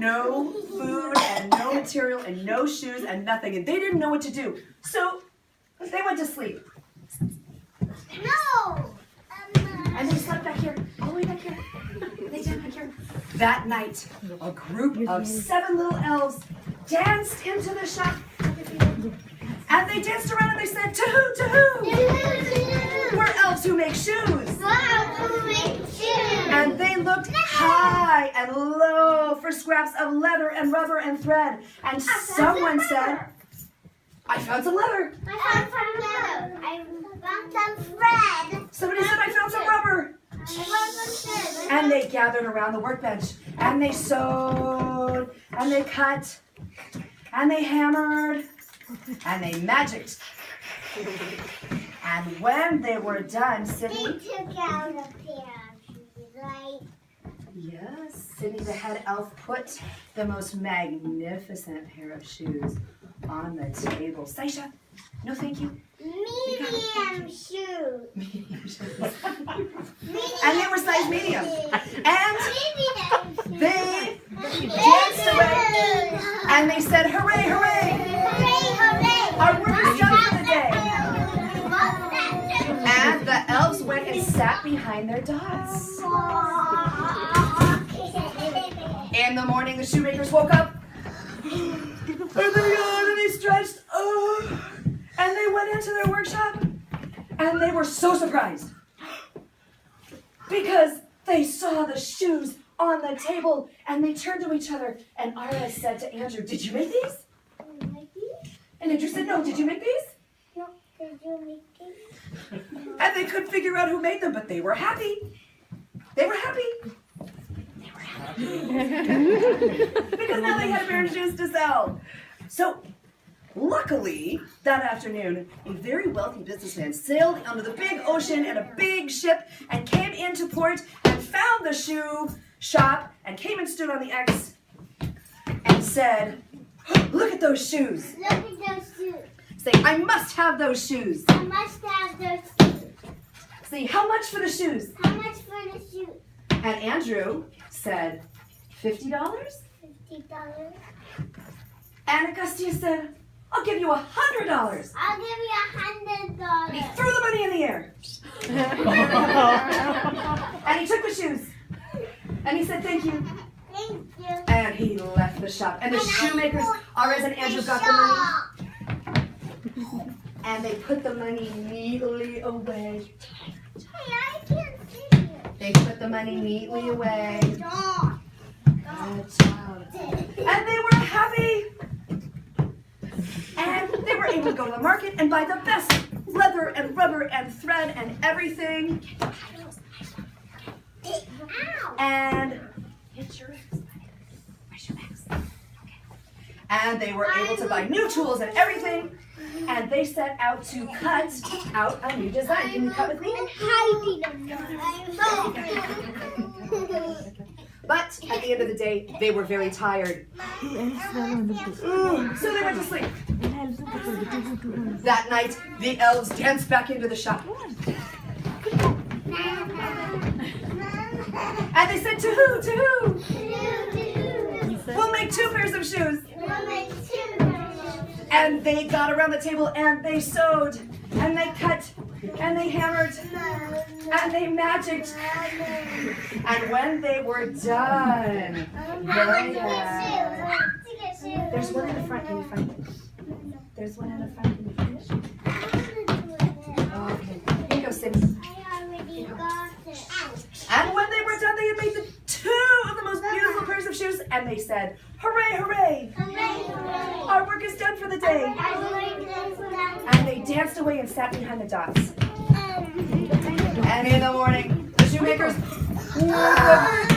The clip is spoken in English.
no food and no material and no shoes and nothing, and they didn't know what to do. So they went to sleep. No! And they slept back here, all the way back here. They did back here. That night, a group of 7 little elves danced into the shop. And they danced around and they said, "To who, to who?" We're elves who make shoes. And they looked high and low for scraps of leather and rubber and thread. And someone said, "I found some leather." I found some thread. Somebody said, "I found some rubber." And they gathered around the workbench. And they sewed. And they cut. And they hammered. And they magicked. And when they were done, Sydney... They took out a pair of shoes, right? Yes, Sydney the head elf put the most magnificent pair of shoes on the table. Saisha, no thank you. Medium shoes. Medium shoes. And they were size medium. And they danced away. And they said, "Hooray, hooray! Our work is done for the day." And the elves went and sat behind their dots. In the morning, the shoemakers woke up. And they yawned and they stretched. And they went into their workshop. And they were so surprised. Because they saw the shoes on the table. And they turned to each other. And Ara said to Andrew, "Did you make these?" And Andrew said, "No, did you make these?" No, did you make these? And they couldn't figure out who made them, but they were happy. They were happy. They were happy. Because now they had a pair of shoes to sell. So, luckily, that afternoon, a very wealthy businessman sailed onto the big ocean in a big ship and came into port and found the shoe shop and came and stood on the X and said, "Look at those shoes." Look at those shoes. Say, "I must have those shoes." I must have those shoes. Say, "How much for the shoes?" How much for the shoes? And Andrew said, $50. $50. And Augustia said, "I'll give you $100. I'll give you And he $100. threw the money in the air. And he took the shoes. And he said, "Thank you." Thank you. And he left the shop. And the shoemakers, Aras and Andrew, got the money. And they put the money neatly away. Hey, I can't see you. They put the money neatly away. Stop. Good job. And they were happy. And they were able to go to the market and buy the best leather and rubber and thread and everything. Ow. And and they were able to buy new tools and everything. And they set out to cut out a new design. Can you cut with me? But at the end of the day, they were very tired. So they went to sleep. That night, the elves danced back into the shop. And they said, "To who? To who? We'll make 2 pairs of shoes." And they got around the table and they sewed and they cut and they hammered and they magicked. And when they were done, there's one in the front. Can you find it? There's one in the front. Can you find it? Okay. Here you go, Cindy. And when they were done, they had made the 2 of the most beautiful pairs of shoes, and they said, "Hooray, hooray! Our work is done for the day." And they danced away and sat behind the dots. And in the morning, the shoemakers woke up